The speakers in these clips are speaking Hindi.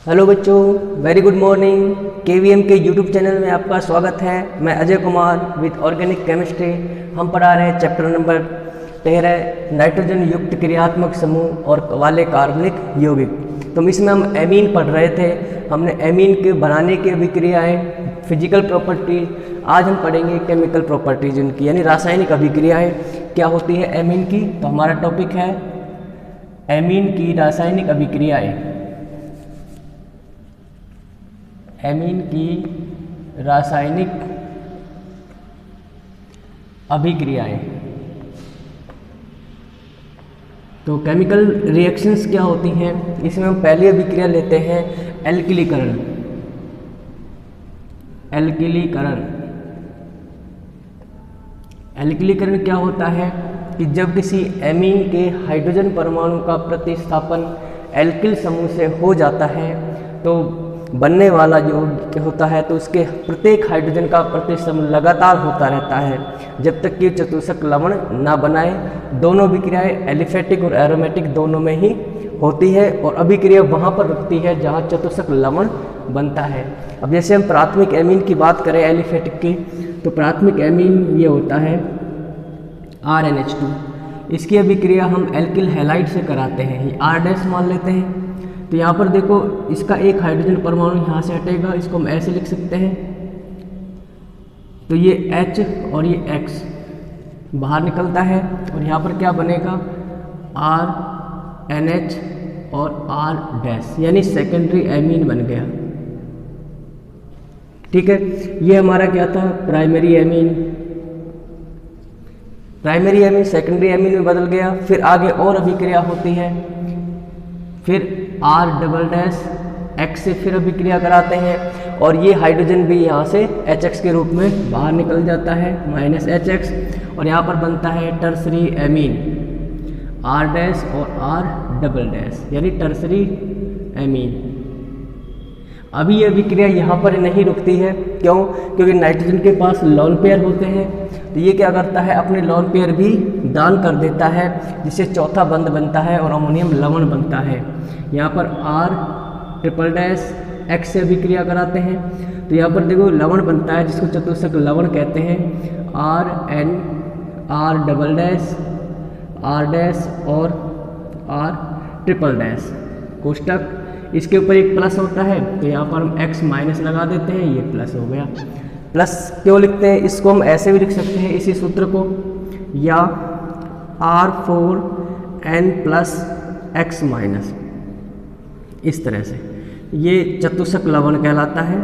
हेलो बच्चों, वेरी गुड मॉर्निंग। केवीएम के यूट्यूब चैनल में आपका स्वागत है। मैं Ajay Kumar with organic chemistry. हम पढ़ा रहे हैं चैप्टर नंबर 13 नाइट्रोजन युक्त क्रियात्मक समूह और वाले कार्बनिक यौगिक। तो इसमें हम एमीन पढ़ रहे थे। हमने एमीन के बनाने की अभिक्रियाएँ, फिजिकल प्रॉपर्टीज। आज हम पढ़ेंगे केमिकल प्रॉपर्टीज उनकी, यानी रासायनिक अभिक्रियाएँ क्या होती है एमीन की। तो हमारा टॉपिक है एमीन की रासायनिक अभिक्रियाएँ। एमीन की रासायनिक अभिक्रियाएं। तो केमिकल रिएक्शंस क्या होती हैं, इसमें हम पहली अभिक्रिया लेते हैं एल्किलीकरण। एल्किलीकरण एल्किलीकरण क्या होता है कि जब किसी एमीन के हाइड्रोजन परमाणु का प्रतिस्थापन एल्किल समूह से हो जाता है तो बनने वाला जो होता है तो उसके प्रत्येक हाइड्रोजन का प्रतिस्थापन लगातार होता रहता है जब तक कि चतुष्क लवण ना बनाए। दोनों अभिक्रियाएं एलिफेटिक और एरोमेटिक दोनों में ही होती है और अभिक्रिया वहाँ पर रुकती है जहाँ चतुष्क लवण बनता है। अब जैसे हम प्राथमिक एमीन की बात करें एलिफेटिक की, तो प्राथमिक एमीन ये होता है RNH2। इसकी अभिक्रिया हम एल्किल हैलाइड से कराते हैं, ये R' मान लेते हैं। तो यहाँ पर देखो, इसका एक हाइड्रोजन परमाणु यहाँ से हटेगा, इसको हम ऐसे लिख सकते हैं। तो ये H और ये X बाहर निकलता है और यहाँ पर क्या बनेगा RNH और R', यानी सेकेंडरी एमीन बन गया। ठीक है, ये हमारा क्या था primary amine. Primary amine secondary amine में बदल गया। फिर आगे और अभिक्रिया होती है, फिर R', X से फिर अभिक्रिया कराते हैं और ये हाइड्रोजन भी यहाँ से HX के रूप में बाहर निकल जाता है, -HX, और यहाँ पर बनता है टर्सरी एमीन R' और R', यानी टर्सरी एमीन। अभी ये अभिक्रिया यहाँ पर नहीं रुकती है, क्यों? क्योंकि नाइट्रोजन के पास लोन पेयर होते हैं। तो ये क्या करता है, अपने लोन पेयर भी दान कर देता है, जिससे चौथा बंध बनता है और अमोनियम लवण बनता है। यहाँ पर R', X से अभिक्रिया कराते हैं तो यहाँ पर देखो लवण बनता है जिसको चतुष्क लवण कहते हैं, RN, R', और R', कोष्टक। इसके ऊपर एक प्लस होता है तो यहाँ पर हम X माइनस लगा देते हैं, ये प्लस हो गया। प्लस क्यों लिखते हैं, इसको हम ऐसे भी लिख सकते हैं इसी सूत्र को, या R4N + X-, इस तरह से। ये चतुष्क लवण कहलाता है।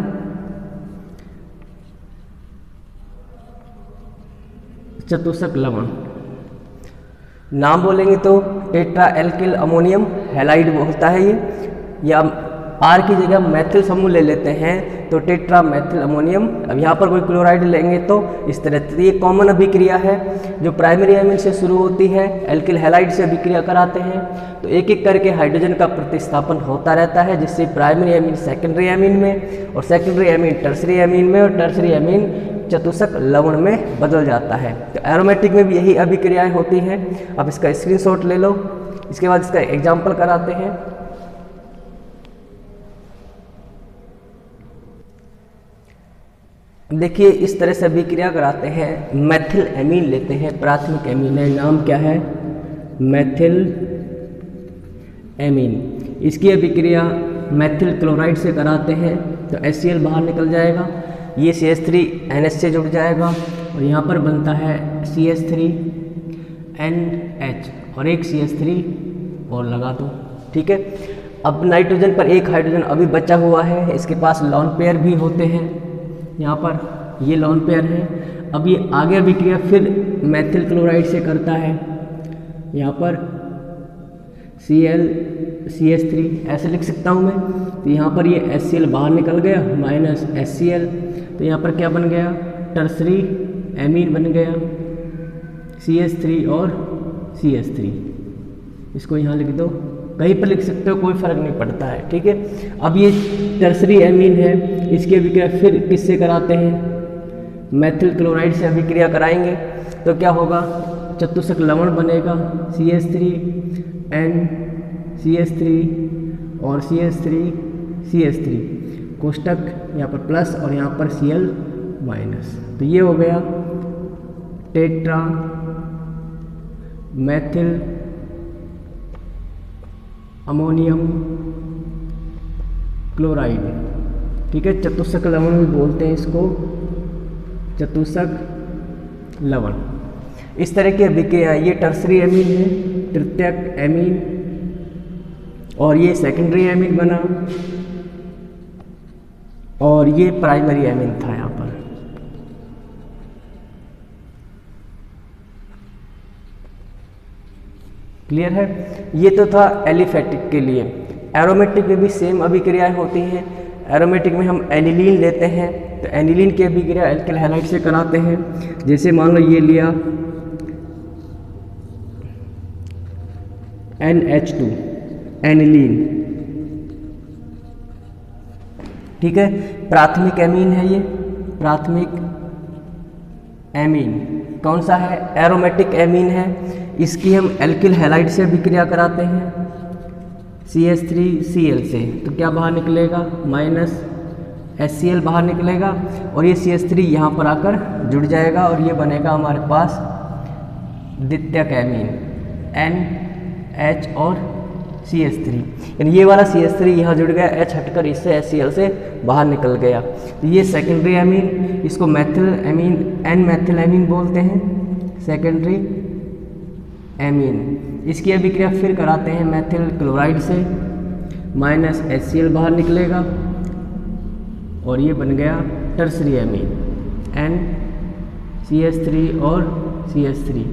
चतुष्क लवण नाम बोलेंगे तो टेट्रा एल्किल अमोनियम हैलाइड होता है ये, या R की जगह मैथिल समूह ले लेते हैं तो टेट्रा मैथिल अमोनियम। अब यहाँ पर कोई क्लोराइड लेंगे तो इस तरह से। ये कॉमन अभिक्रिया है जो प्राइमरी एमीन से शुरू होती है, एल्किल हैलाइड से अभिक्रिया कराते हैं तो एक एक करके हाइड्रोजन का प्रतिस्थापन होता रहता है, जिससे प्राइमरी एमीन सेकेंडरी एमीन में और सेकेंडरी एमीन टर्सरी एमीन में और टर्सरी एमीन चतुष्क लवण में बदल जाता है। तो एरोमेटिक में भी यही अभिक्रियाएँ होती हैं। अब इसका स्क्रीनशॉट ले लो, इसके बाद इसका एग्जाम्पल कराते हैं। देखिए इस तरह से अभिक्रिया कराते हैं। मैथिल एमीन लेते हैं, प्राथमिक एमीन है, नाम क्या है मैथिल एमीन। इसकी अभिक्रिया मैथिल क्लोराइड से कराते हैं तो HCl बाहर निकल जाएगा, ये CH3NH से जुड़ जाएगा और यहाँ पर बनता है CH3NH और एक CH3 और लगा दो। ठीक है, अब नाइट्रोजन पर एक हाइड्रोजन अभी बचा हुआ है, इसके पास लोन पेयर भी होते हैं, यहाँ पर ये लोन पेयर है। अब ये आगे अभिक्रिया फिर मैथिल क्लोराइड से करता है, यहाँ पर CH3 ऐसे लिख सकता हूँ मैं। तो यहाँ पर ये HCl बाहर निकल गया, -HCl, तो यहाँ पर क्या बन गया टर्सरी एमीन बन गया, CH3 और CH3। इसको यहाँ लिख दो, कहीं पर लिख सकते हो, कोई फ़र्क नहीं पड़ता है। ठीक है, अब ये टर्सरी एमीन है, इसकी अभिक्रिया फिर किससे कराते हैं मैथिल क्लोराइड से अभिक्रिया कराएंगे तो क्या होगा चतुष्क लवण बनेगा, CH3N CH3 और CH3 CH3 कोष्टक यहाँ पर प्लस और यहाँ पर Cl माइनस। तो ये हो गया टेट्रा मैथिल अमोनियम क्लोराइड। ठीक है, चतुष्क लवण भी बोलते हैं इसको, चतुष्क लवण। इस तरह की अभिक्रिया, ये टर्सरी एमीन है, तृतीयक एमीन, और ये सेकेंडरी एमीन बना, और ये प्राइमरी एमीन था यहाँ पर। क्लियर है? ये तो था एलिफेटिक के लिए। एरोमेटिक में भी सेम अभिक्रियाएं होती हैं। एरोमेटिक में हम एनिलीन लेते हैं, तो एनिलीन की अभिक्रिया एल्किल हैलाइड से कराते हैं। जैसे मान लो ये लिया NH2 एनिलीन। ठीक है, प्राथमिक एमीन है ये, प्राथमिक एमीन कौन सा है? एरोमेटिक एमीन है। इसकी हम एल्किल हैलाइड से अभिक्रिया कराते हैं CH3Cl से, तो क्या बाहर निकलेगा? माइनस HCl बाहर निकलेगा, और ये CH3 यहाँ पर आकर जुड़ जाएगा, और ये बनेगा हमारे पास द्वितीयक एमीन NH और CH3। यानी ये वाला CH3 यहाँ जुड़ गया, H हटकर इससे HCl से बाहर निकल गया। तो ये सेकेंडरी एमीन, इसको Maithil amine, N Maithil amine बोलते हैं, सेकेंडरी एमीन। इसकी अभिक्रिया फिर कराते हैं मैथिल क्लोराइड से, माइनस HCl बाहर निकलेगा, और ये बन गया टर्सरी एमीन NCH3 और CH3।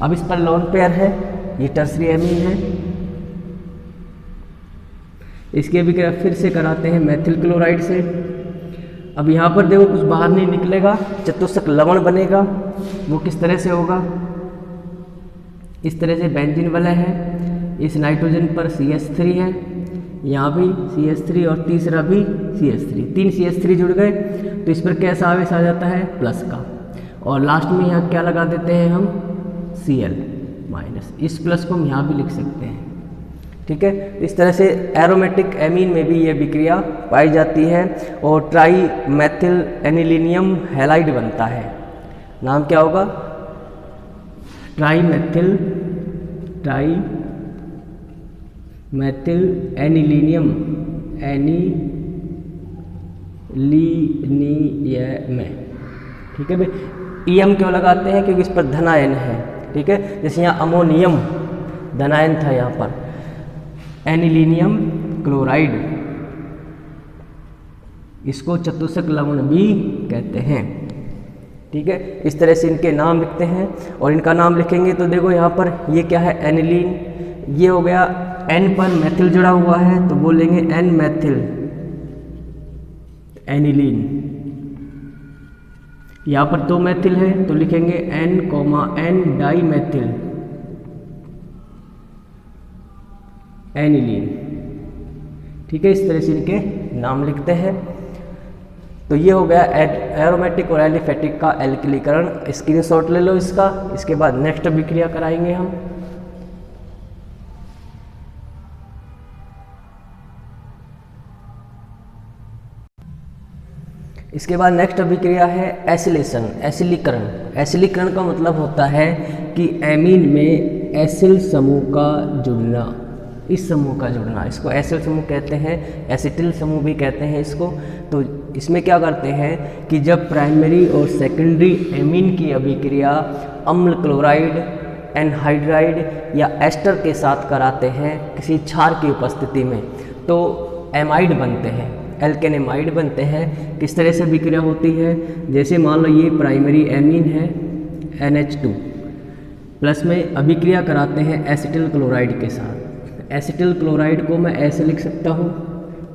अब इस पर लोन पेयर है, ये टर्सरी एमीन है। इसकी अभिक्रिया फिर से कराते हैं मैथिल क्लोराइड से। अब यहाँ पर देखो कुछ बाहर नहीं निकलेगा, चतुष्क लवण बनेगा। वो किस तरह से होगा? इस तरह से बेंजीन वलय है, इस नाइट्रोजन पर CH3 है, यहाँ भी CH3 और तीसरा भी CH3, 3 CH3 जुड़ गए, तो इस पर कैसा आवेश आ जाता है? प्लस का। और लास्ट में यहाँ क्या लगा देते हैं हम? Cl minus. इस प्लस को हम यहाँ भी लिख सकते हैं। ठीक है, इस तरह से एरोमेटिक एमीन में भी ये अभिक्रिया पाई जाती है, और ट्राई मैथिल एनिलीनियम हैलाइड बनता है। नाम क्या होगा? ट्राई मैथिल एनिलीनियम ठीक है भाई। EM क्यों लगाते हैं? क्योंकि इस पर धनायन है। ठीक है, जैसे यहाँ अमोनियम धनायन था, यहाँ पर एनिलीनियम क्लोराइड, इसको चतुष्क लवण भी कहते हैं। ठीक है, इस तरह से इनके नाम लिखते हैं, और इनका नाम लिखेंगे तो देखो यहाँ पर ये क्या है? एनिलीन। ये हो गया, N पर मैथिल जुड़ा हुआ है, तो बोलेंगे N मैथिल एनिलीन। यहाँ पर 2 मैथिल है, तो लिखेंगे N, डाई मैथिल एनिलीन। ठीक है, इस तरह से इनके नाम लिखते हैं। तो ये हो गया एरोमेटिक और एलिफेटिक का एल्किलीकरण। स्क्रीनशॉट ले लो इसका। इसके बाद नेक्स्ट अभिक्रिया कराएंगे हम। इसके बाद नेक्स्ट अभिक्रिया है एसिलेशन, एसिलीकरण। एसिलीकरण का मतलब होता है कि एमीन में एसिल समूह का जुड़ना, इस समूह का जुड़ना, इसको एसिल समूह कहते हैं, एसिटिल समूह भी कहते हैं इसको। तो इसमें क्या करते हैं कि जब प्राइमरी और सेकेंडरी एमीन की अभिक्रिया अम्ल क्लोराइड, एनहाइड्राइड या एस्टर के साथ कराते हैं किसी क्षार की उपस्थिति में, तो एमाइड बनते हैं, एल्केन एमाइड बनते हैं। किस तरह से अभिक्रिया होती है? जैसे मान लो ये प्राइमरी एमीन है NH2 प्लस में अभिक्रिया कराते हैं एसिटिल क्लोराइड के साथ। एसिटिल क्लोराइड को मैं ऐसे लिख सकता हूँ,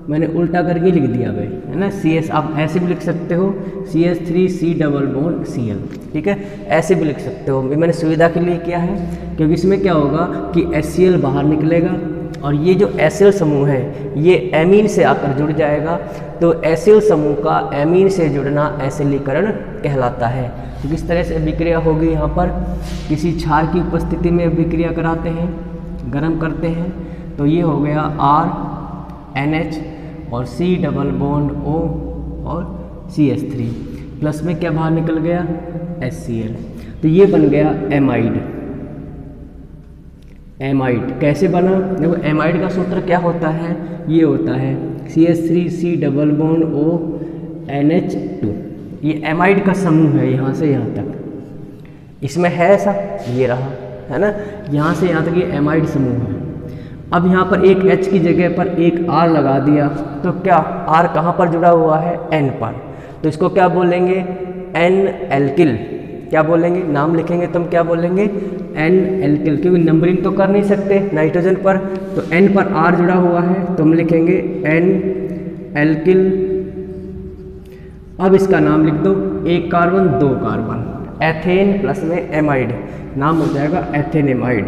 मैंने उल्टा करके लिख दिया भाई, है ना। CS आप ऐसे भी लिख सकते हो, CH3C डबल बॉन्ड Cl, ठीक है, ऐसे भी लिख सकते हो। मैंने सुविधा के लिए किया है क्योंकि इसमें क्या होगा कि HCl बाहर निकलेगा और ये जो एसिल समूह है ये एमीन से आकर जुड़ जाएगा। तो एसिल समूह का एमीन से जुड़ना एसिलीकरण कहलाता है। तो किस तरह से अभिक्रिया होगी? यहाँ पर किसी क्षार की उपस्थिति में अभिक्रिया कराते हैं, गर्म करते हैं, तो ये हो गया RNH और C डबल बॉन्ड O और CH3 प्लस में क्या बाहर निकल गया HCl। तो ये बन गया एमाइड। एमाइड कैसे बना? देखो एमाइड का सूत्र क्या होता है, ये होता है CH3 C double bond O NH2। ये एमाइड का समूह है यहाँ से यहाँ तक। इसमें है ऐसा, ये रहा है ना, यहाँ से यहाँ तक ये एमाइड समूह है। अब यहाँ पर एक H की जगह पर एक R लगा दिया, तो क्या R कहाँ पर जुड़ा हुआ है? N पर। तो इसको क्या बोलेंगे? N alkyl. क्या बोलेंगे? नाम लिखेंगे तो हम क्या बोलेंगे? N एल्किल, क्योंकि नंबरिंग तो कर नहीं सकते नाइट्रोजन पर, तो N पर R जुड़ा हुआ है तो हम लिखेंगे N एल्किल। अब इसका नाम लिख दो, एक कार्बन दो कार्बन, एथेन प्लस में एमाइड, नाम हो जाएगा एथेनेमाइड।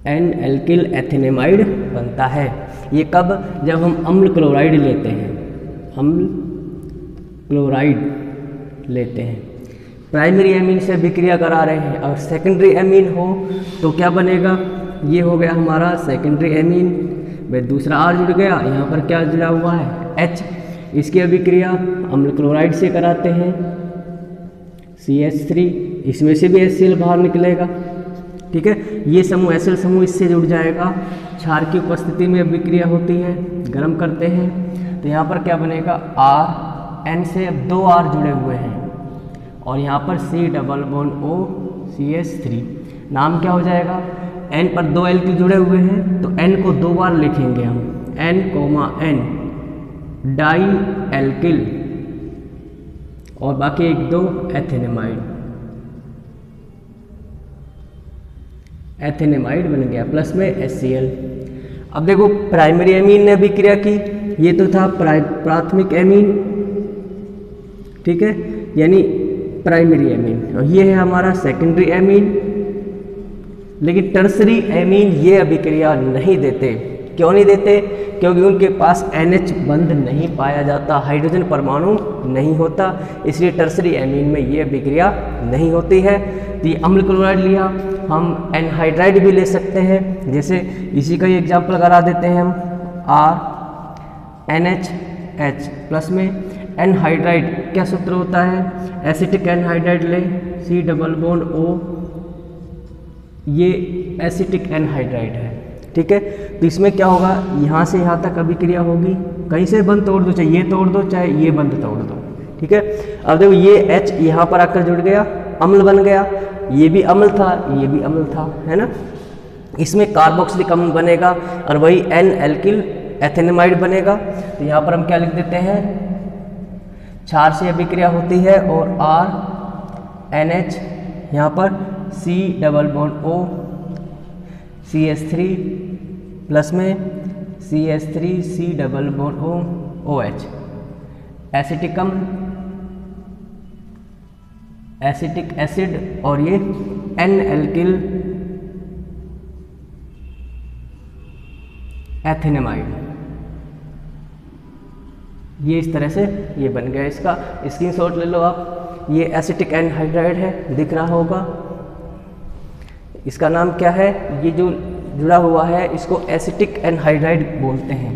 N एल्किल एथेनेमाइड बनता है। ये कब? जब हम अम्ल क्लोराइड लेते हैं, अम्ल क्लोराइड लेते हैं, प्राइमरी एमीन से विक्रिया करा रहे हैं और सेकेंडरी एमीन हो तो क्या बनेगा? ये हो गया हमारा सेकेंडरी एमीन। भाई दूसरा R जुड़ गया, यहाँ पर क्या जुड़ा हुआ है? H। इसकी अभिक्रिया अम्ल क्लोराइड से कराते हैं CH3, इसमें से भी HCl बाहर निकलेगा। ठीक है, ये समूह HCl समूह इससे जुड़ जाएगा। क्षार की उपस्थिति में अभिक्रिया होती है, गर्म करते हैं तो यहाँ पर क्या बनेगा? R, N से अब दो R जुड़े हुए हैं और यहाँ पर C double bond O CH3, नाम क्या हो जाएगा? N पर दो एल्किल जुड़े हुए हैं तो N को दो बार लिखेंगे हम, N, N डाई एल्किल और बाकी एक दो एथेनेमाइड। एथेनेमाइड बन गया प्लस में HCl। अब देखो प्राइमरी एमीन ने अभिक्रिया की, ये तो था प्राथमिक एमीन, ठीक है, यानी प्राइमरी एमीन, और ये है हमारा सेकेंडरी एमीन। लेकिन टर्सरी एमीन ये अभिक्रिया नहीं देते। क्यों नहीं देते? क्योंकि उनके पास NH बंध नहीं पाया जाता, हाइड्रोजन परमाणु नहीं होता, इसलिए टर्सरी एमीन में ये अभिक्रिया नहीं होती है। तो ये अम्ल क्लोराइड लिया, हम एनहाइड्राइड भी ले सकते हैं, जैसे इसी का ही एग्जाम्पल करा देते हैं हम, RNH प्लस में एनहाइड्राइड क्या सूत्र होता है? एसिटिक एनहाइड्राइड ले, C डबल बॉन्ड O, ये एसिटिक एनहाइड्राइड है। ठीक है, तो इसमें क्या होगा? यहाँ से यहाँ तक अभिक्रिया होगी, कहीं से बंध तोड़ दो, चाहे ये तोड़ दो चाहे ये बंध तोड़ दो। ठीक है, अब देखो ये H यहाँ पर आकर जुड़ गया, अम्ल बन गया, ये भी अम्ल था, ये भी अम्ल था, है ना। इसमें कार्बोक्सिलिक अम्ल बनेगा और वही N एल्किल एथेनेमाइड बनेगा। तो यहाँ पर हम क्या लिख देते हैं? क्षार से अभिक्रिया होती है और RNH, यहाँ पर C double bond O CH3 plus में CH3 C double bond O OH, acetic अम्ल, एसिटिक एसिड, और ये N एल्किल एथेनेमाइड। ये इस तरह से ये बन गया। इसका स्क्रीनशॉट ले लो आप। ये एसिटिक एनहाइड्राइड है, दिख रहा होगा। इसका नाम क्या है? ये जो जुड़ा हुआ है इसको एसिटिक एनहाइड्राइड बोलते हैं,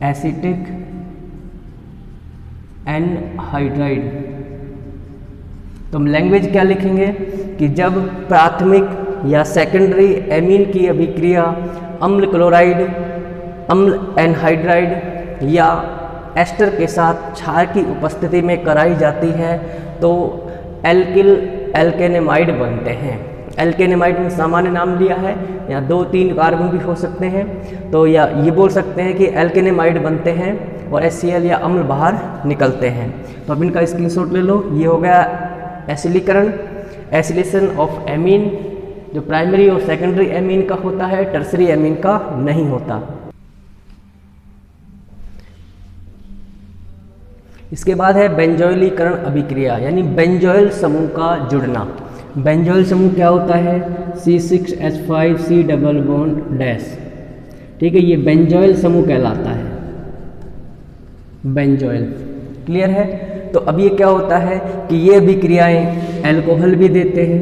एसिटिक एनहाइड्राइड। तो हम लैंग्वेज क्या लिखेंगे कि जब प्राथमिक या सेकेंडरी एमीन की अभिक्रिया अम्ल क्लोराइड, अम्ल एनहाइड्राइड या एस्टर के साथ क्षार की उपस्थिति में कराई जाती है तो एल्किल एल्केनेमाइड बनते हैं। एल्केनेमाइड में सामान्य नाम लिया है, या 2-3 कार्बन भी हो सकते हैं, तो या ये बोल सकते हैं कि एल्केनेमाइड बनते हैं और HCl या अम्ल बाहर निकलते हैं। तो अब इनका स्क्रीनशॉट ले लो। ये हो गया एसिलीकरण, एसिलेशन ऑफ एमीन, जो प्राइमरी और सेकेंडरी एमीन का होता है, टर्सरी एमीन का नहीं होता। इसके बाद है बेंजोइलीकरण अभिक्रिया, यानी बेंजोइल समूह का जुड़ना। बेंजोइल समूह क्या होता है? C6H5 C double bond dash. ठीक है, ये बेंजोइल समूह कहलाता है, बेंजोइल। क्लियर है? तो अब ये क्या होता है कि ये अभिक्रियाएं एल्कोहल भी देते हैं,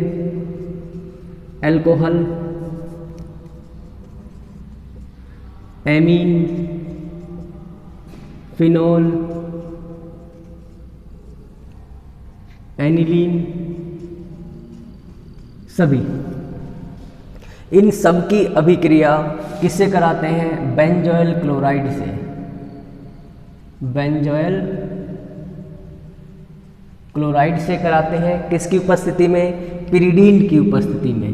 एल्कोहल एमीन, फिनोल, एनिलीन, सभी इन सब की अभिक्रिया किससे कराते हैं? बेंजोइल क्लोराइड से। बेंजोइल क्लोराइड से कराते हैं। किसकी उपस्थिति में? पिरीडीन की उपस्थिति में।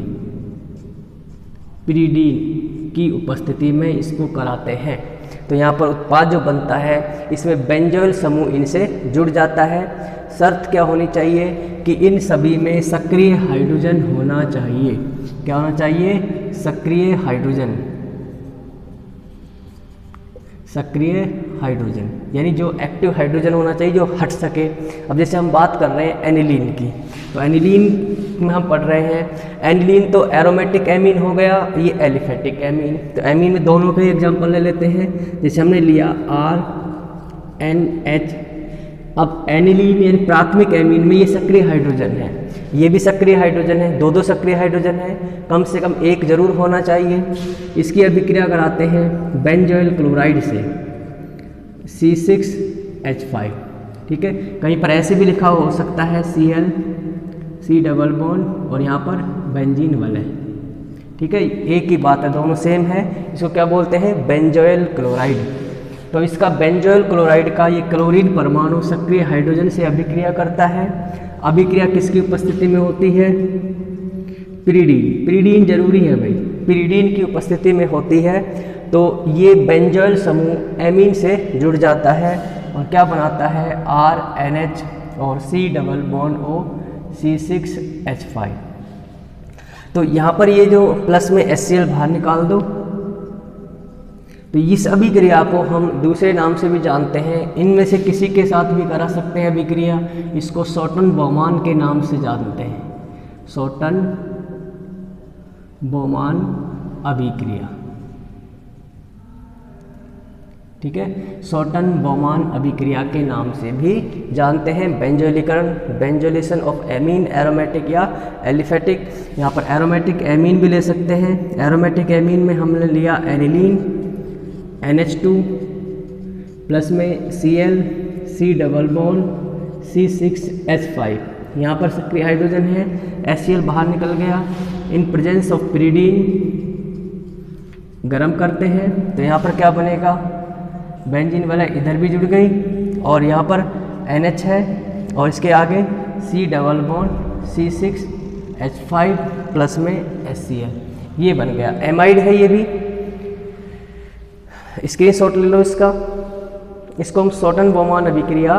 पिरीडीन की उपस्थिति में इसको कराते हैं। तो यहाँ पर उत्पाद जो बनता है इसमें बेंजोइल समूह इनसे जुड़ जाता है। शर्त क्या होनी चाहिए? कि इन सभी में सक्रिय हाइड्रोजन होना चाहिए। क्या होना चाहिए? सक्रिय हाइड्रोजन। सक्रिय हाइड्रोजन यानी जो एक्टिव हाइड्रोजन होना चाहिए, जो हट सके। अब जैसे हम बात कर रहे हैं एनिलीन की, तो एनिलीन में हम पढ़ रहे हैं, एनिलीन तो एरोमेटिक एमीन हो गया, ये एलिफेटिक एमीन। तो एमीन में दोनों के एग्जांपल ले लेते हैं। जैसे हमने लिया RNH। अब एनिलीन यानी प्राथमिक एमीन में ये सक्रिय हाइड्रोजन है, ये भी सक्रिय हाइड्रोजन है, दो सक्रिय हाइड्रोजन है, कम से कम एक जरूर होना चाहिए। इसकी अभिक्रिया कराते हैं बेंजोइल क्लोराइड से, C6H5। ठीक है, कहीं पर ऐसे भी लिखा हो सकता है Cl, C डबल बॉन्ड और यहाँ पर बेंजीन वाले। ठीक है, एक ही बात है, दोनों सेम है। इसको क्या बोलते हैं? Benzoyl chloride. तो इसका बेंजोइल क्लोराइड का ये क्लोरीन परमाणु सक्रिय हाइड्रोजन से अभिक्रिया करता है। अभिक्रिया किसकी उपस्थिति में होती है? पिरीडीन। पिरीडीन जरूरी है भाई, पिरीडीन की उपस्थिति में होती है। तो ये बेंजोइल समूह एमीन से जुड़ जाता है और क्या बनाता है? RNH और C double bond O C6H5। तो यहाँ पर ये जो प्लस में HCl बाहर निकाल दो। तो इस अभिक्रिया को हम दूसरे नाम से भी जानते हैं, इनमें से किसी के साथ भी करा सकते हैं अभिक्रिया। इसको शॉर्टन बोमान के नाम से जानते हैं, शॉर्टन बोमान अभिक्रिया। ठीक है, शॉर्टन बोमान अभिक्रिया के नाम से भी जानते हैं। बेंजोइलीकरण, बेंजोइलेशन ऑफ एमीन, एरोमेटिक या एलिफेटिक। यहाँ पर एरोमेटिक एमीन भी ले सकते हैं। एरोमेटिक एमीन में हमने लिया एनिलीन, NH2 प्लस में Cl, C double bond C6H5। यहाँ पर सक्रिय हाइड्रोजन है, HCl बाहर निकल गया। इन प्रेजेंस ऑफ पिरीडीन गरम करते हैं तो यहाँ पर क्या बनेगा? बेंजीन वाला इधर भी जुड़ गई और यहाँ पर NH है और इसके आगे C double bond C6H5 plus में HCl, ये बन गया। एमाइड है ये भी, स्क्रीनशॉट ले लो इसका। इसको हम शॉर्टन बोमान अभिक्रिया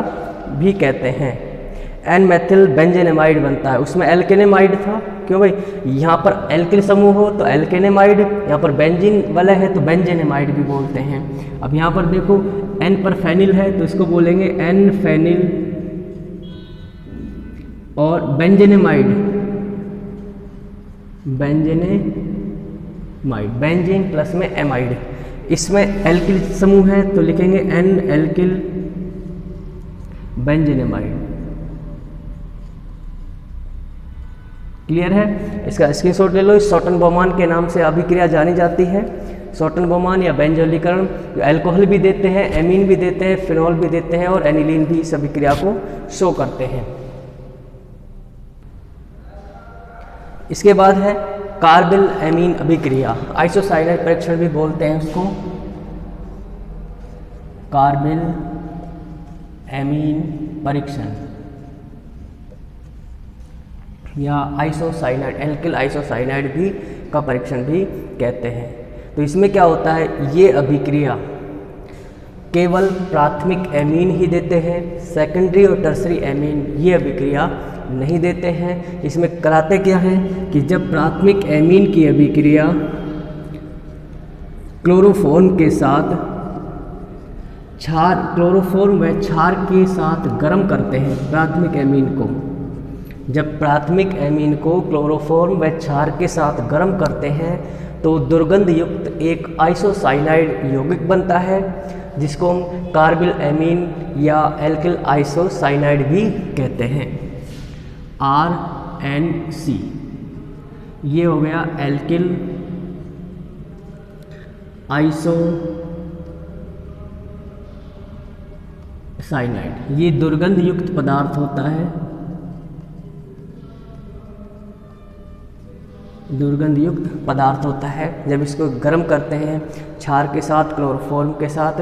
भी कहते हैं। एन मेथिल बेंजेनेमाइड बनता है, उसमें एल्केनेमाइड था। क्यों भाई? यहाँ पर एल्किल समूह हो तो एल्केनेमाइड, यहाँ पर बेंजीन वाला है तो बेंजेनेमाइड भी बोलते हैं। अब यहाँ पर देखो एन पर फेनिल है तो इसको बोलेंगे एन फेनिल और बेंजेनेमाइड, बेंजेनेमाइड, बेंजीन प्लस में एमाइड। इसमें एल्किल समूह है तो लिखेंगे एन एल्किल बेंजेनेमाइड। क्लियर है? इसका स्क्रीनशॉट ले लो। इस शॉर्टन बोमान के नाम से अभिक्रिया जानी जाती है। शॉर्टन बोमान या बेंजोइलीकरण अल्कोहल भी देते हैं, एमीन भी देते हैं, फिनॉल भी देते हैं और एनिलीन भी इस अभिक्रिया को शो करते हैं। इसके बाद है कार्बिल एमीन अभिक्रिया, आइसोसाइनाइड परीक्षण भी बोलते हैं उसको। कार्बिल एमीन परीक्षण या आइसोसाइनाइड, एल्किल आइसोसाइनाइड भी का परीक्षण भी कहते हैं। तो इसमें क्या होता है? ये अभिक्रिया केवल प्राथमिक एमीन ही देते हैं, सेकेंडरी और टर्सरी एमीन ये अभिक्रिया नहीं देते हैं। इसमें कराते क्या है कि जब प्राथमिक एमीन की अभिक्रिया क्लोरोफॉर्म के साथ क्षार, क्लोरोफॉर्म व क्षार के साथ गर्म करते हैं प्राथमिक एमीन को, जब प्राथमिक एमीन को क्लोरोफॉर्म व क्षार के साथ गर्म करते हैं तो दुर्गंध युक्त एक आइसोसाइनाइड यौगिक बनता है जिसको हम कार्बिल एमीन या एल्किल आइसोसाइनाइड भी कहते हैं, RNC। ये हो गया एल्किल आइसोसाइनाइड। साइनाइड। ये दुर्गंध युक्त पदार्थ होता है, दुर्गंध युक्त पदार्थ होता है। जब इसको गर्म करते हैं क्षार के साथ, क्लोरोफॉर्म के साथ,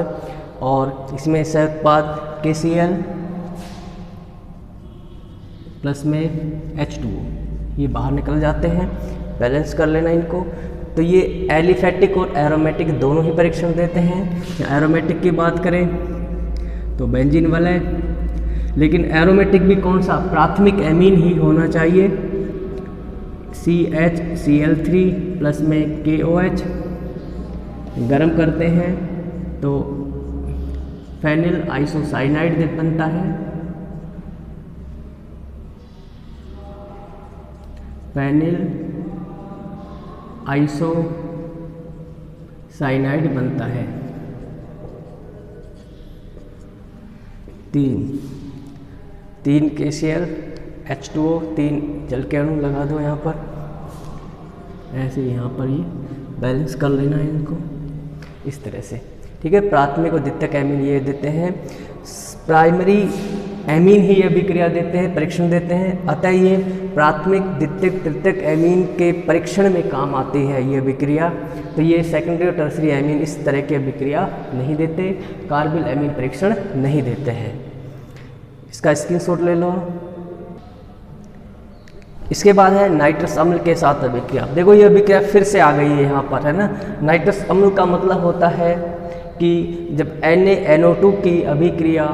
और इसमें संयुक्त उत्पाद KCl प्लस में H2O ये बाहर निकल जाते हैं। बैलेंस कर लेना इनको। तो ये एलिफैटिक और एरोमेटिक दोनों ही परीक्षण देते हैं। एरोमेटिक की बात करें तो बेंजीन वलय, लेकिन एरोमेटिक भी कौन सा, प्राथमिक एमीन ही होना चाहिए। CHCl3 प्लस में KOH गर्म करते हैं तो फेनिल आइसोसाइनाइड बनता है, फेनिल आइसोसाइनाइड बनता है। 3 KCl H2O, 3 जल के अणु लगा दो यहाँ पर, ऐसे यहाँ पर ये बैलेंस कर लेना है इनको इस तरह से, ठीक है। प्राथमिक और द्वितीयक एमीन ये देते हैं, प्राइमरी एमीन ही ये अभिक्रिया देते हैं, परीक्षण देते हैं। अतः ये प्राथमिक, द्वितीयक, तृतीयक एमीन के परीक्षण में काम आती है ये अभिक्रिया। तो ये सेकेंडरी और टर्सरी एमीन इस तरह की अभिक्रिया नहीं देते, कार्बिल एमीन परीक्षण नहीं देते हैं। इसका स्क्रीनशॉट ले लो। इसके बाद है नाइट्रस अम्ल के साथ अभिक्रिया। देखो ये अभिक्रिया फिर से आ गई है यहाँ पर, है ना। नाइट्रस अम्ल का मतलब होता है कि जब NaNO2 की अभिक्रिया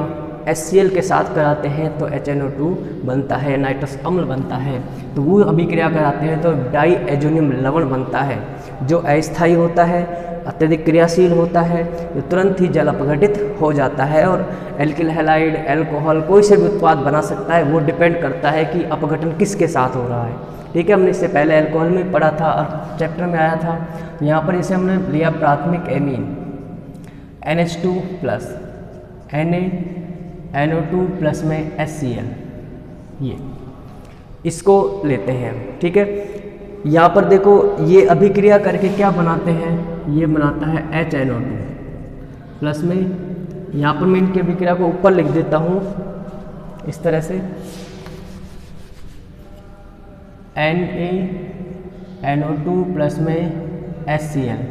HCl के साथ कराते हैं तो HNO2 बनता है, नाइट्रस अम्ल बनता है। तो वो अभिक्रिया कराते हैं तो डाई एजोनियम लवण बनता है, जो अस्थायी होता है, अत्यधिक क्रियाशील होता है, जो तुरंत ही जल अपघटित हो जाता है। और एल्किल हैलाइड, अल्कोहल, कोई से भी उत्पाद बना सकता है, वो डिपेंड करता है कि अपघटन किसके साथ हो रहा है, ठीक है। हमने इससे पहले अल्कोहल में पढ़ा था और चैप्टर में आया था। यहाँ पर इसे हमने लिया प्राथमिक amine NH2 plus NaNO2 plus में HCl, ये इसको लेते हैं, ठीक है। यहाँ पर देखो ये अभिक्रिया करके क्या बनाते हैं, ये बनाता है HNO2 प्लस में, यहाँ पर मैं इनकी अभिक्रिया को ऊपर लिख देता हूँ इस तरह से, NaNO2 प्लस में HCl,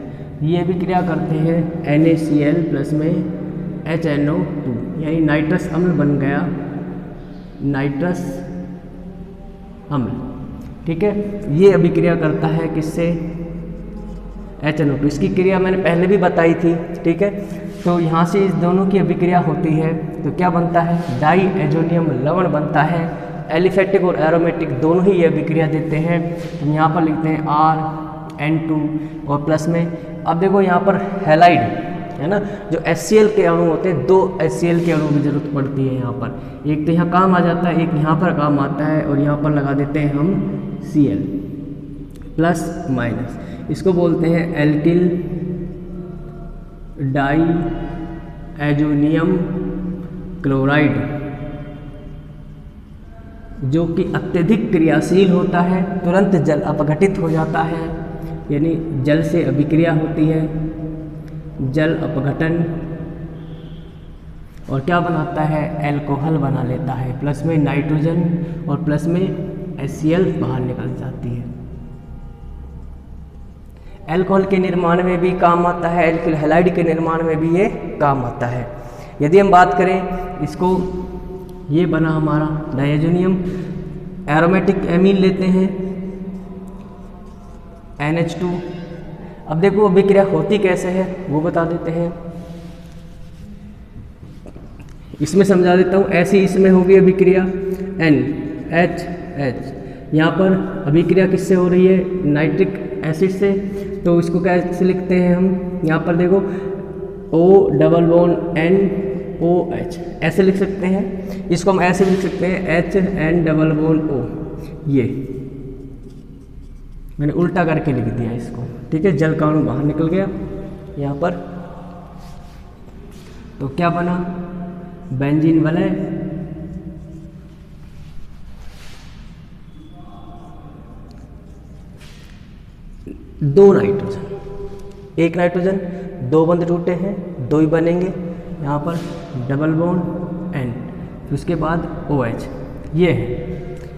ये अभिक्रिया करते हैं NaCl प्लस में HNO2, यानी नाइट्रस अम्ल बन गया, नाइट्रस अम्ल, ठीक है। ये अभिक्रिया करता है किससे, HNO2। इसकी क्रिया मैंने पहले भी बताई थी, ठीक है। तो यहाँ से इस दोनों की अभिक्रिया होती है तो क्या बनता है, डाई एजोनियम लवण बनता है। एलिफैटिक और एरोमेटिक दोनों ही ये अभिक्रिया देते हैं। तो यहाँ पर लिखते हैं RN2 और प्लस में, अब देखो यहाँ पर हैलाइड है ना, जो HCl के अणु होते हैं, 2 HCl के अणु की जरूरत पड़ती है यहाँ पर। एक तो यहाँ काम आ जाता है, एक यहाँ पर काम आता है, और यहाँ पर लगा देते हैं हम Cl प्लस माइनस, इसको बोलते हैं एल्किल डाई एजोनियम क्लोराइड, जो कि अत्यधिक क्रियाशील होता है, तुरंत जल अपघटित हो जाता है, यानी जल से अभिक्रिया होती है, जल अपघटन, और क्या बनाता है, एल्कोहल बना लेता है, प्लस में नाइट्रोजन और प्लस में HCl बाहर निकल जाती है। एल्कोहल के निर्माण में भी काम आता है, एल्किल हैलाइड के निर्माण में भी ये काम आता है। यदि हम बात करें इसको, ये बना हमारा डायजोनियम। एरोमेटिक एमीन लेते हैं NH2। अब देखो अभिक्रिया होती कैसे है वो बता देते हैं, इसमें समझा देता हूँ। ऐसी इसमें होगी अभिक्रिया NHH, यहाँ पर अभिक्रिया किससे हो रही है, नाइट्रिक एसिड से। तो इसको कैसे लिखते हैं हम, यहाँ पर देखो O+NOH ऐसे लिख सकते हैं, इसको हम ऐसे भी लिख सकते हैं HN+O, ये मैंने उल्टा करके लिख दिया इसको, ठीक है। जल का अणु बाहर निकल गया यहाँ पर, तो क्या बना, बेंजीन वलय, दो नाइट्रोजन, एक नाइट्रोजन, 2 बंध टूटे हैं, 2 ही बनेंगे, यहाँ पर डबल बॉन्ड N, फिर उसके बाद OH, ये है।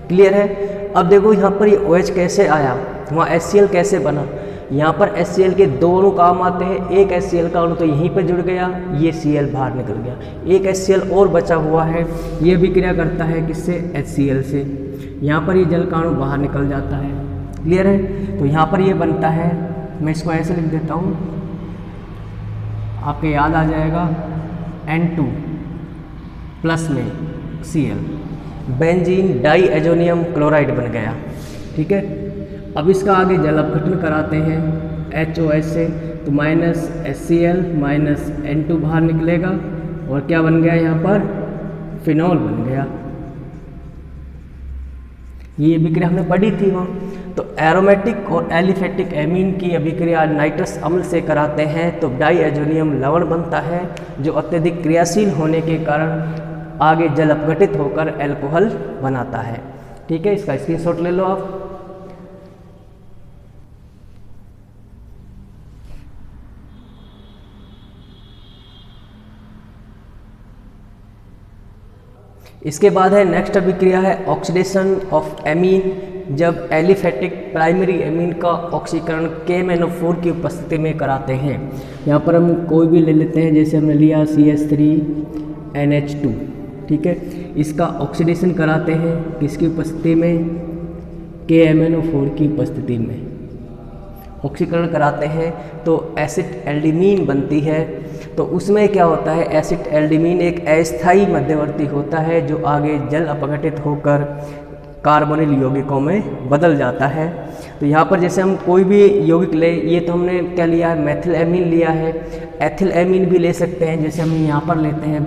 क्लियर है। अब देखो यहाँ पर ये OH कैसे आया, वहाँ HCl कैसे बना। यहाँ पर HCl के दोनों काम आते हैं। एक HCl का अणु तो यहीं पर जुड़ गया, ये Cl बाहर निकल गया। एक HCl और बचा हुआ है, ये अभिक्रिया करता है किससे, HCl से। यहाँ पर ये जल का अणु बाहर निकल जाता है। क्लियर है। तो यहाँ पर ये बनता है, मैं इसको ऐसे लिख देता हूँ, आपके याद आ जाएगा, N2 प्लस में Cl, benzene diazonium chloride बन गया। ठीक है। अब इसका आगे जल अपघटन कराते हैं HOH से, तो माइनस HCl माइनस N2 बाहर निकलेगा और क्या बन गया यहाँ पर, फिनॉल बन गया। ये अभिक्रिया हमने पढ़ी थी वहाँ। तो एरोमेटिक और एलिफेटिक एमीन की अभिक्रिया नाइट्रस अम्ल से कराते हैं तो डाई एजोनियम लवण बनता है, जो अत्यधिक क्रियाशील होने के कारण आगे जल अपघटित होकर एल्कोहल बनाता है। ठीक है, इसका स्क्रीनशॉट ले लो आप। इसके बाद है नेक्स्ट अभिक्रिया है ऑक्सीडेशन ऑफ एमीन, जब एलिफेटिक प्राइमरी एमीन का ऑक्सीकरण KMnO4 की उपस्थिति में कराते हैं। यहाँ पर हम कोई भी ले लेते हैं, जैसे हमने लिया CH3NH2। ठीक है, इसका ऑक्सीडेशन कराते हैं किसकी उपस्थिति में, KMnO4 की उपस्थिति में ऑक्सीकरण कराते हैं तो एसिड एल्डिमीन बनती है। तो उसमें क्या होता है, एसिड एल्डिमीन एक अस्थायी मध्यवर्ती होता है जो आगे जल अपघटित होकर कार्बोनिल यौगिकों में बदल जाता है। तो यहाँ पर जैसे हम कोई भी यौगिक ले, ये तो हमने क्या लिया है, मेथिल एमीन लिया है, एथिल एमीन भी ले सकते हैं। जैसे हम यहाँ पर लेते हैं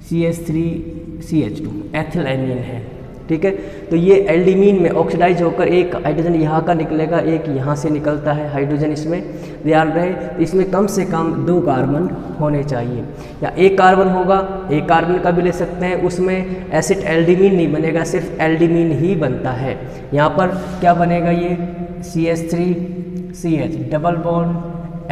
CH3CH2, एथिल एमीन है। ठीक है, तो ये एल्डिमीन में ऑक्सीडाइज होकर एक हाइड्रोजन यहाँ का निकलेगा, एक यहाँ से निकलता है हाइड्रोजन। इसमें ध्यान रहे, इसमें कम से कम 2 कार्बन होने चाहिए, या एक कार्बन होगा, एक कार्बन का भी ले सकते हैं। उसमें एसिड एल्डिमीन नहीं बनेगा, सिर्फ एल्डिमीन ही बनता है। यहाँ पर क्या बनेगा, ये CH3CH डबल बॉन्ड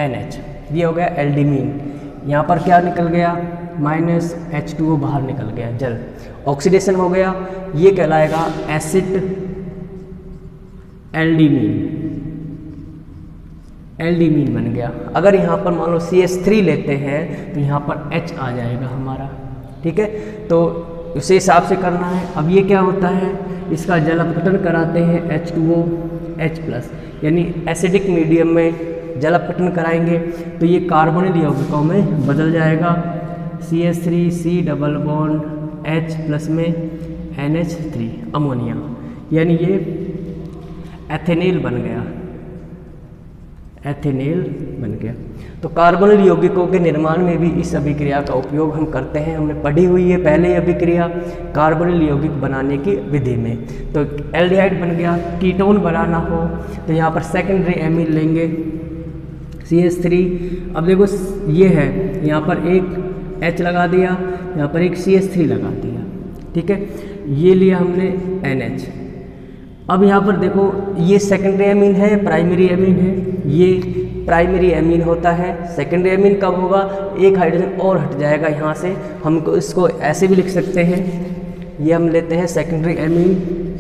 NH, ये हो गया एल्डिमीन। यहाँ पर क्या निकल गया, माइनस H2O बाहर निकल गया, जल ऑक्सीडेशन हो गया, ये कहलाएगा एसिड एल्डिमीन, एल्डिमीन बन गया। अगर यहाँ पर मान लो CH3 लेते हैं तो यहाँ पर H आ जाएगा हमारा। ठीक है, तो उसी हिसाब से करना है। अब ये क्या होता है, इसका जल अपघटन कराते हैं H2OH+, यानी एसिडिक मीडियम में जल अपघटन कराएंगे तो ये कार्बोनिल यौगिकों में बदल जाएगा। CH3C डबल बॉन्ड H+ में NH3 अमोनिया, यानी ये एथेनेल बन गया, एथेनेल बन गया। तो कार्बोनिल यौगिकों के निर्माण में भी इस अभिक्रिया का उपयोग हम करते हैं। हमने पढ़ी हुई है पहले ये अभिक्रिया कार्बोनिल यौगिक बनाने की विधि में। तो एल्डिहाइड बन गया। कीटोन बनाना हो तो यहाँ पर सेकेंडरी एमीन लेंगे CH3। अब देखो ये है, यहाँ पर एक H लगा दिया, यहाँ पर एक CH3 लगा दिया। ठीक है, ये लिया हमने NH। अब यहाँ पर देखो ये सेकेंडरी एमीन है, प्राइमरी एमीन है। ये प्राइमरी एमीन होता है। सेकेंडरी एमीन कब होगा, एक हाइड्रोजन और हट जाएगा यहाँ से। हमको इसको ऐसे भी लिख सकते हैं, ये हम लेते हैं सेकेंडरी एमीन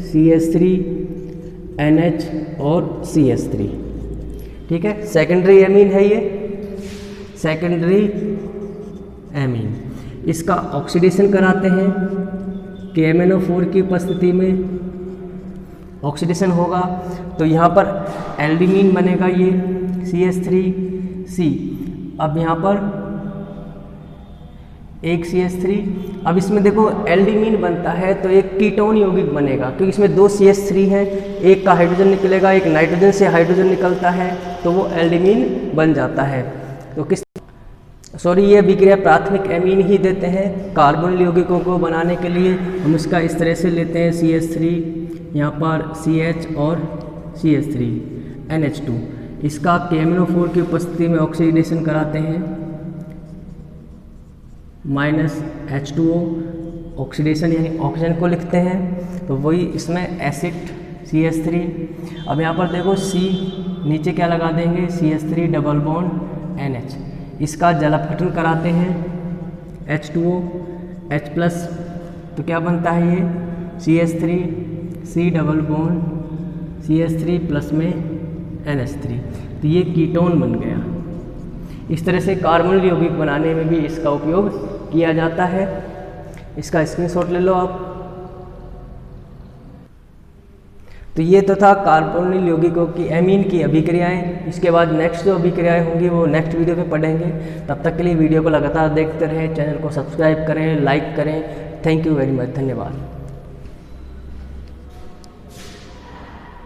CH3 NH और CH3। ठीक है, सेकेंडरी एमीन है ये, सेकेंडरी एमीन। इसका ऑक्सीडेशन कराते हैं KMnO4 की उपस्थिति में, ऑक्सीडेशन होगा तो यहाँ पर एल्डिमीन बनेगा, ये CH3C। अब यहाँ पर एक CH3। अब इसमें देखो एल्डिमीन बनता है तो एक कीटोन यौगिक बनेगा, क्योंकि इसमें 2 CH3 है, एक का हाइड्रोजन निकलेगा, एक नाइट्रोजन से हाइड्रोजन निकलता है तो वो एल्डिमीन बन जाता है। तो ये अभिक्रिया प्राथमिक एमीन ही देते हैं कार्बोनिल यौगिकों को बनाने के लिए। हम इसका इस तरह से लेते हैं CH3, यहाँ पर CH और CH3 NH2। इसका KMnO4 की उपस्थिति में ऑक्सीडेशन कराते हैं माइनस H2O, ऑक्सीडेशन यानी ऑक्सीजन को लिखते हैं, तो वही इसमें एसिड CH3। अब यहाँ पर देखो C, नीचे क्या लगा देंगे CH3 डबल बॉन्ड NH। इसका जल अपघटन कराते हैं H2O, H+, तो क्या बनता है ये CH3 C double bond CH3 plus में NH3, तो ये कीटोन बन गया। इस तरह से कार्बोनिल यौगिक बनाने में भी इसका उपयोग किया जाता है। इसका स्क्रीनशॉट ले लो आप। तो ये तो था कार्बोनिल यौगिकों की एमीन की अभिक्रियाएं। इसके बाद नेक्स्ट जो अभिक्रियाएं होंगी वो नेक्स्ट वीडियो में पढ़ेंगे। तब तक के लिए वीडियो को लगातार देखते रहें, चैनल को सब्सक्राइब करें, लाइक करें। थैंक यू वेरी मच, धन्यवाद।